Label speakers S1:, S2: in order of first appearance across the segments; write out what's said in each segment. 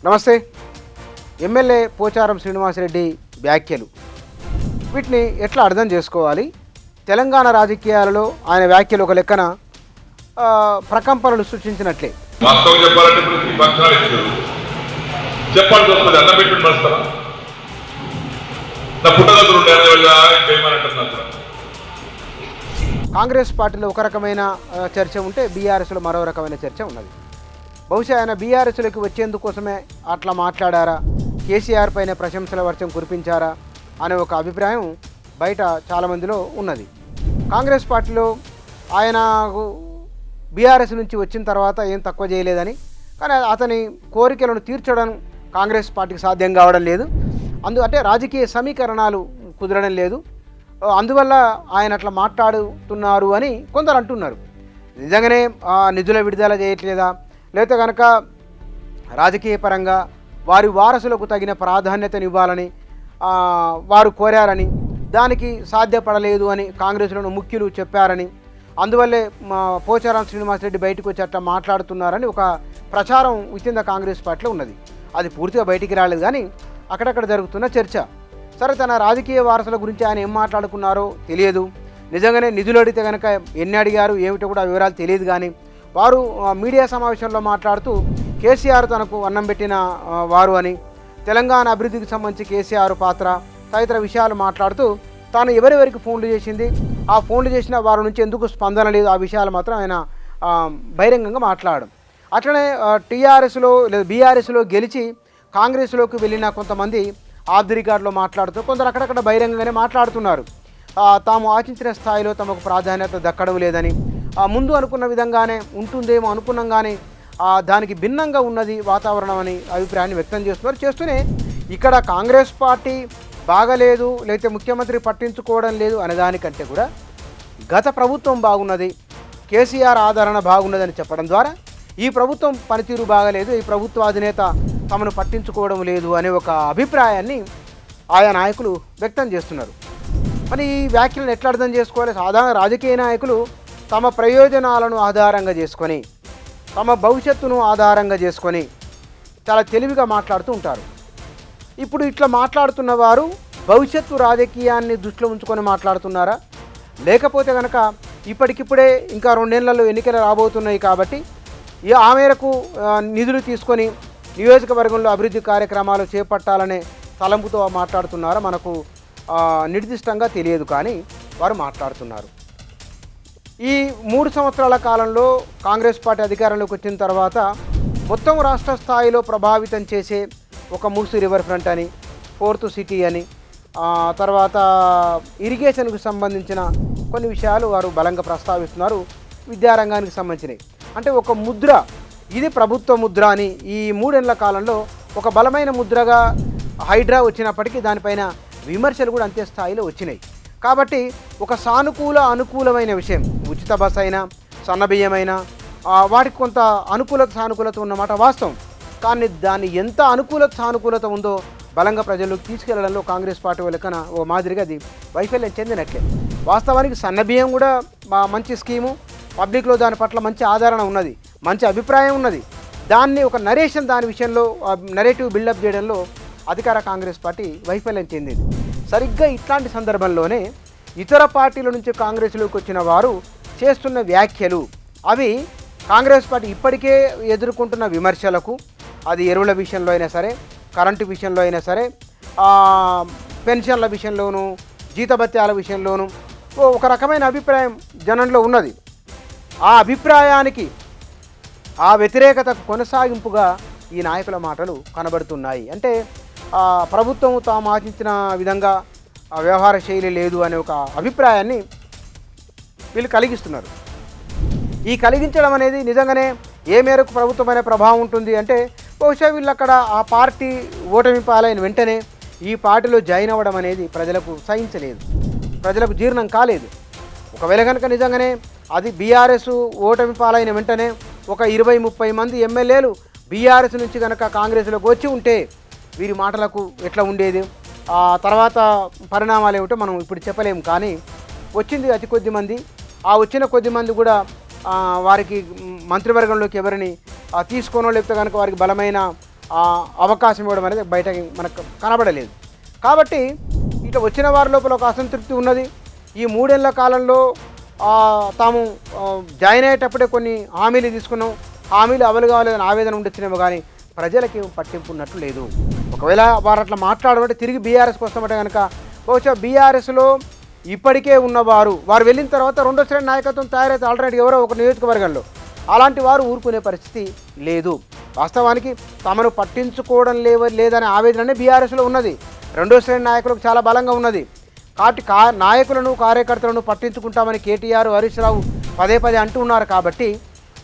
S1: నమస్తే. ఎమ్మెల్యే పోచారం శ్రీనివాసరెడ్డి వ్యాఖ్యలు వీటిని ఎట్లా అర్థం చేసుకోవాలి? తెలంగాణ రాజకీయాలలో ఆయన వ్యాఖ్యలు ఒక లెక్కన ప్రకంపనలు సృష్టించినట్లే.
S2: వాస్తవం చెప్పాలంటే ఇప్పుడు ఈ పక్షాలు ఇచ్చారు చెప్పాల్సి వస్తుంది. అన్న పెట్టి మరుస్తారా నా పుట్టగతులు ఇంకేమనంటున్నారు.
S1: కాంగ్రెస్ పార్టీలో ఒక రకమైన చర్చ ఉంటే బీఆర్ఎస్లో మరో రకమైన చర్చ ఉన్నది. బహుశా ఆయన బీఆర్ఎస్లోకి వచ్చేందుకోసమే అట్లా మాట్లాడారా, కేసీఆర్ పైన ప్రశంసల వర్షం కురిపించారా అనే ఒక అభిప్రాయం బయట చాలామందిలో ఉన్నది. కాంగ్రెస్ పార్టీలో ఆయన బీఆర్ఎస్ నుంచి వచ్చిన తర్వాత ఏం తక్కువ చేయలేదని, కానీ అతని కోరికలను తీర్చడం కాంగ్రెస్ పార్టీకి సాధ్యం కావడం లేదు. అంటే రాజకీయ సమీకరణాలు కుదరడం లేదు. అందువల్ల ఆయన అట్లా మాట్లాడుతున్నారు అని కొందరు అంటున్నారు. నిజంగానే నిధుల విడుదల చేయట్లేదా, లేకపోతే కనుక రాజకీయ పరంగా వారి వారసులకు తగిన ప్రాధాన్యతనివ్వాలని వారు కోరారని, దానికి సాధ్యపడలేదు అని కాంగ్రెస్లోని ముఖ్యులు చెప్పారని, అందువల్లే పోచారం శ్రీనివాసరెడ్డి బయటకు వచ్చి అట్లా మాట్లాడుతున్నారని ఒక ప్రచారం విత్ కాంగ్రెస్ పార్టీలో ఉన్నది. అది పూర్తిగా బయటికి రాలేదు, కానీ అక్కడక్కడ జరుగుతున్న చర్చ. సరే, తన రాజకీయ వారసుల గురించి ఆయన ఏం మాట్లాడుకున్నారో తెలియదు. నిజంగానే నిధులు అడిగితే కనుక ఎన్ని అడిగారు ఏమిటో కూడా వివరాలు తెలియదు. కానీ వారు మీడియా సమావేశంలో మాట్లాడుతూ కేసీఆర్ తనకు అన్నం పెట్టిన వారు అని, తెలంగాణ అభివృద్ధికి సంబంధించి కేసీఆర్ పాత్ర తదితర విషయాలు మాట్లాడుతూ తాను ఎవరెవరికి ఫోన్లు చేసింది, ఆ ఫోన్లు చేసిన వారి నుంచి ఎందుకు స్పందన లేదు, ఆ విషయాలు మాత్రం ఆయన బహిరంగంగా మాట్లాడడం. అట్లనే టీఆర్ఎస్లో లేదా బీఆర్ఎస్లో గెలిచి కాంగ్రెస్లోకి వెళ్ళిన కొంతమంది ఆఫ్ ది రికార్డులో మాట్లాడుతూ కొందరు అక్కడక్కడ బహిరంగంగానే మాట్లాడుతున్నారు. తాము ఆశించిన స్థాయిలో తమకు ప్రాధాన్యత దక్కడం లేదని, ముందు అనుకున్న విధంగానే ఉంటుందేమో అనుకున్నాం కానీ దానికి భిన్నంగా ఉన్నది వాతావరణం అని అభిప్రాయాన్ని వ్యక్తం చేస్తూనే ఇక్కడ కాంగ్రెస్ పార్టీ బాగలేదు, లేకపోతే ముఖ్యమంత్రి పట్టించుకోవడం లేదు అనేదానికంటే కూడా గత ప్రభుత్వం బాగున్నది, కేసీఆర్ ఆదరణ బాగున్నదని చెప్పడం ద్వారా ఈ ప్రభుత్వం పనితీరు బాగలేదు, ఈ ప్రభుత్వ అధినేత తమను పట్టించుకోవడం లేదు అనే ఒక అభిప్రాయాన్ని ఆయా నాయకులు వ్యక్తం చేస్తున్నారు. మరి ఈ వ్యాఖ్యలను ఎట్లా అర్థం చేసుకోవాలి? సాధారణ రాజకీయ నాయకులు తమ ప్రయోజనాలను ఆధారంగా చేసుకొని, తమ భవిష్యత్తును ఆధారంగా చేసుకొని చాలా తెలివిగా మాట్లాడుతూ ఉంటారు. ఇప్పుడు ఇట్లా మాట్లాడుతున్న వారు భవిష్యత్తు రాజకీయాన్ని దృష్టిలో ఉంచుకొని మాట్లాడుతున్నారా, లేకపోతే కనుక ఇప్పటికిప్పుడే ఇంకా 2 నెలల్లో ఎన్నికలు రాబోతున్నాయి కాబట్టి ఆ మేరకు నిధులు తీసుకొని నియోజకవర్గంలో అభివృద్ధి కార్యక్రమాలు చేపట్టాలనే తలంపుతో మాట్లాడుతున్నారా మనకు నిర్దిష్టంగా తెలియదు, కానీ వారు మాట్లాడుతున్నారు. ఈ 3 సంవత్సరాల కాలంలో కాంగ్రెస్ పార్టీ అధికారంలోకి వచ్చిన తర్వాత మొత్తం రాష్ట్ర స్థాయిలో ప్రభావితం చేసే ఒక మూసీ రివర్ ఫ్రంట్ అని, 4th సిటీ అని, తర్వాత ఇరిగేషన్కు సంబంధించిన కొన్ని విషయాలు వారు బలంగా ప్రస్తావిస్తున్నారు. విద్యారంగానికి సంబంధించినవి అంటే ఒక ముద్ర, ఇది ప్రభుత్వ ముద్ర అని ఈ 3 ఏళ్ల కాలంలో ఒక బలమైన ముద్రగా హైడ్రా వచ్చినప్పటికీ దానిపైన విమర్శలు కూడా అంతే స్థాయిలో వచ్చినాయి. కాబట్టి ఒక అనుకూలమైన విషయం, ఉచిత బస్ అయినా సన్నబియ్యమైనా వాటికి కొంత సానుకూలత ఉన్నమాట వాస్తవం. కానీ దాన్ని ఎంత సానుకూలత ఉందో బలంగా ప్రజల్లోకి తీసుకెళ్లడంలో కాంగ్రెస్ పార్టీ లెక్కన ఓ మాదిరిగా అది వైఫల్యం చెందినట్లే. వాస్తవానికి సన్నబియ్యం కూడా మంచి స్కీము, పబ్లిక్లో దాని పట్ల మంచి ఆదరణ ఉన్నది, మంచి అభిప్రాయం ఉన్నది. దాన్ని ఒక దాని విషయంలో నరేటివ్ బిల్డప్ చేయడంలో అధికార కాంగ్రెస్ పార్టీ వైఫల్యం చెందింది. సరిగ్గా ఇట్లాంటి సందర్భంలోనే ఇతర పార్టీల నుంచి కాంగ్రెస్లోకి వచ్చిన వారు చేస్తున్న వ్యాఖ్యలు అవి కాంగ్రెస్ పార్టీ ఇప్పటికే ఎదుర్కొంటున్న విమర్శలకు, అది ఎరువుల విషయంలో అయినా సరే, కరెంటు విషయంలో అయినా సరే, పెన్షన్ల విషయంలోనూ, జీతభత్యాల విషయంలోనూ ఒక రకమైన అభిప్రాయం జనంలో ఉన్నది. ఆ అభిప్రాయానికి, ఆ వ్యతిరేకతకు కొనసాగింపుగా ఈ నాయకుల మాటలు కనబడుతున్నాయి. అంటే ప్రభుత్వం తాము ఆశించిన విధంగా వ్యవహార శైలి లేదు అనే ఒక అభిప్రాయాన్ని వీళ్ళు కలిగిస్తున్నారు. ఈ కలిగించడం అనేది నిజంగానే ఏ మేరకు ప్రభుత్వమైన ప్రభావం ఉంటుంది అంటే, బహుశా వీళ్ళు అక్కడ ఆ పార్టీ ఓటమి పాలైన వెంటనే ఈ పార్టీలో జాయిన్ అవ్వడం అనేది ప్రజలకు సహించలేదు, ప్రజలకు జీర్ణం కాలేదు. ఒకవేళ కనుక నిజంగానే అది బీఆర్ఎస్ ఓటమి పాలైన వెంటనే ఒక 20-30 మంది ఎమ్మెల్యేలు బీఆర్ఎస్ నుంచి కనుక కాంగ్రెస్లోకి వచ్చి ఉంటే వీరి మాటలకు ఎట్లా ఉండేది, ఆ తర్వాత పరిణామాలు ఏమిటో మనం ఇప్పుడు చెప్పలేము. కానీ వచ్చింది అతి కొద్ది మంది. ఆ వచ్చిన కొద్ది మంది కూడా వారికి మంత్రివర్గంలోకి ఎవరిని తీసుకోనో లేకపోతే కనుక వారికి బలమైన అవకాశం ఇవ్వడం అనేది బయటకి మనకు కనబడలేదు. కాబట్టి ఇట్లా వచ్చిన వారి లోపల ఒక అసంతృప్తి ఉన్నది. ఈ 3 ఏళ్ల కాలంలో తాము జాయిన్ అయ్యేటప్పుడే కొన్ని హామీలు తీసుకున్నాం, హామీలు అమలు కావాలని ఆవేదన ఉండొచ్చినేమో కానీ ప్రజలకి పట్టింపు ఉన్నట్లు లేదు. ఒకవేళ వారు అట్లా మాట్లాడమంటే తిరిగి బీఆర్ఎస్కి వస్తామంటే కనుక బహుశా బీఆర్ఎస్లో ఇప్పటికే ఉన్నవారు వారు వెళ్ళిన తర్వాత రెండో శ్రేణి నాయకత్వం తయారైతే ఆల్రెడీ ఎవరో ఒక నియోజకవర్గంలో అలాంటి వారు ఊరుకునే పరిస్థితి లేదు. వాస్తవానికి తమను పట్టించుకోవడం లేదనే ఆవేదన బీఆర్ఎస్లో ఉన్నది. రెండో శ్రేణి నాయకులకు చాలా బలంగా ఉన్నది. కాబట్టి నాయకులను కార్యకర్తలను పట్టించుకుంటామని కేటీఆర్ హరీష్ రావు పదే పదే అంటూ ఉన్నారు. కాబట్టి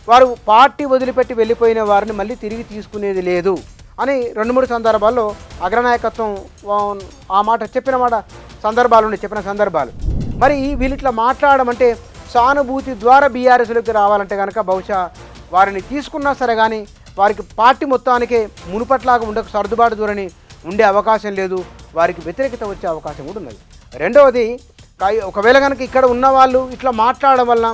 S1: వారు పార్టీ వదిలిపెట్టి వెళ్ళిపోయిన వారిని మళ్ళీ తిరిగి తీసుకునేది లేదు అని 2-3 సందర్భాల్లో అగ్రనాయకత్వం ఆ మాట చెప్పిన సందర్భాలు. మరి వీళ్ళిట్లా మాట్లాడడం అంటే సానుభూతి ద్వారా బీఆర్ఎస్లోకి రావాలంటే కనుక బహుశా వారిని తీసుకున్నా సరే కానీ వారికి పార్టీ మొత్తానికే మునుపట్లాగా సర్దుబాటు ధోరణి ఉండే అవకాశం లేదు. వారికి వ్యతిరేకత వచ్చే అవకాశం కూడా ఉన్నది. రెండవది, ఒకవేళ కనుక ఇక్కడ ఉన్న వాళ్ళు ఇట్లా మాట్లాడడం వల్ల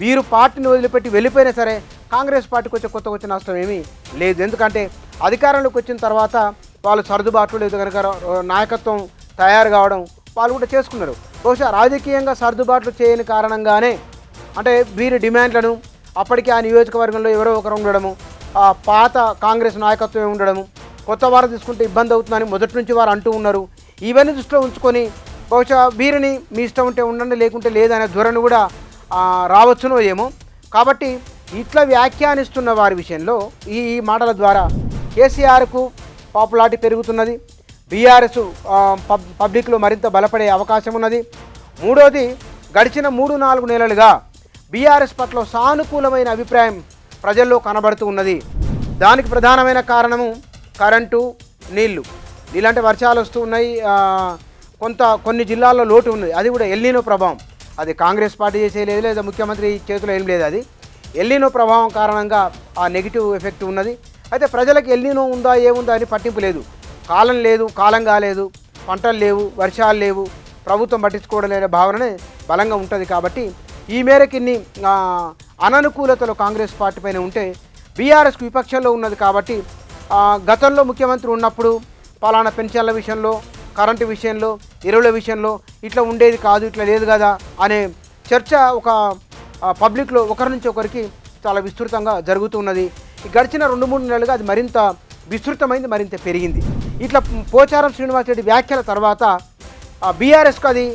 S1: వీరు పార్టీని వదిలిపెట్టి వెళ్ళిపోయినా సరే కాంగ్రెస్ పార్టీకి వచ్చే కొత్త నష్టం ఏమీ లేదు. ఎందుకంటే అధికారంలోకి వచ్చిన తర్వాత వాళ్ళు సర్దుబాట్లు లేదు కనుక నాయకత్వం తయారు కావడం వాళ్ళు కూడా చేసుకున్నారు. బహుశా రాజకీయంగా సర్దుబాట్లు చేయని కారణంగానే అంటే వీరి డిమాండ్లను అప్పటికి ఆ నియోజకవర్గంలో ఎవరో ఒకరు ఉండడము, పాత కాంగ్రెస్ నాయకత్వం ఉండడము, కొత్త వారు తీసుకుంటే ఇబ్బంది అవుతుందని మొదటి నుంచి వారు అంటూ ఉన్నారు. ఇవన్నీ దృష్టిలో ఉంచుకొని బహుశా వీరిని మీ ఇష్టం ఉంటే ఉండండి లేకుంటే లేదనే ధోరణి కూడా రావచ్చునో ఏమో. కాబట్టి ఇట్లా వ్యాఖ్యానిస్తున్న వారి విషయంలో ఈ మాటల ద్వారా కేసీఆర్కు పాపులారిటీ పెరుగుతున్నది, బీఆర్ఎస్ పబ్లిక్లో మరింత బలపడే అవకాశం ఉన్నది. మూడోది, గడిచిన 3-4 నెలలుగా బీఆర్ఎస్ పట్ల సానుకూలమైన అభిప్రాయం ప్రజల్లో కనబడుతూ ఉన్నది. దానికి ప్రధానమైన కారణము కరెంటు, నీళ్లు అంటే వర్షాలు వస్తూ ఉన్నాయి, కొన్ని జిల్లాల్లో లోటు ఉన్నది. అది కూడా ఎల్నినో ప్రభావం. అది కాంగ్రెస్ పార్టీ చేసేయలేదు లేదా ముఖ్యమంత్రి చేతిలో ఏం లేదు. అది ఎల్నినో ప్రభావం కారణంగా ఆ నెగిటివ్ ఎఫెక్ట్ ఉన్నది. అయితే ప్రజలకు ఎల్నినో ఉందా ఏముందా అని పట్టింపు లేదు. కాలం కాలేదు, పంటలు లేవు, వర్షాలు లేవు, ప్రభుత్వం పట్టించుకోవడం లేని భావననే బలంగా ఉంటుంది. కాబట్టి ఈ మేరకు ఇన్ని అననుకూలతలు కాంగ్రెస్ పార్టీ పైన ఉంటే బీఆర్ఎస్కు విపక్షంలో ఉన్నది. కాబట్టి గతంలో ముఖ్యమంత్రి ఉన్నప్పుడు పలానా పెన్షన్ల విషయంలో, కరెంటు విషయంలో, ఎరువుల విషయంలో ఇట్లా ఉండేది కాదు, ఇట్లా లేదు కదా అనే చర్చ ఒక పబ్లిక్లో ఒకరి నుంచి ఒకరికి చాలా విస్తృతంగా జరుగుతున్నది. గడిచిన 2-3 నెలలుగా అది మరింత విస్తృతమైంది, మరింత పెరిగింది. ఇట్లా పోచారం శ్రీనివాసరెడ్డి వ్యాఖ్యల తర్వాత బీఆర్ఎస్కు అది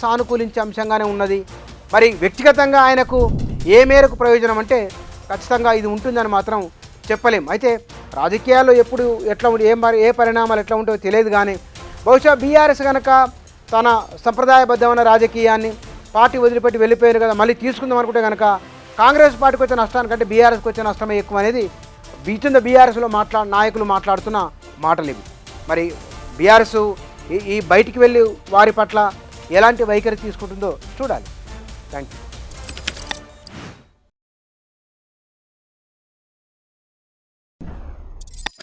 S1: సానుకూలించే అంశంగానే ఉన్నది. మరి వ్యక్తిగతంగా ఆయనకు ఏ మేరకు ప్రయోజనం అంటే ఖచ్చితంగా ఇది ఉంటుందని మాత్రం చెప్పలేం. అయితే రాజకీయాల్లో ఎప్పుడు ఏ పరిణామాలు ఎట్లా ఉంటాయో తెలియదు. కానీ బహుశా బీఆర్ఎస్ కనుక తన సంప్రదాయబద్ధమైన రాజకీయాన్ని పార్టీ వదిలిపెట్టి వెళ్ళిపోయారు కదా మళ్ళీ తీసుకుందాం అనుకుంటే కనుక కాంగ్రెస్ పార్టీకి వచ్చే నష్టానికంటే బీఆర్ఎస్కి వచ్చే నష్టమే ఎక్కువ అనేది బీఆర్ఎస్లో నాయకులు మాట్లాడుతున్న మాటలు ఇవి. మరి బీఆర్ఎస్ ఈ బయటికి వెళ్ళి వారి పట్ల ఎలాంటి వైఖరి తీసుకుంటుందో చూడాలి. Thank you.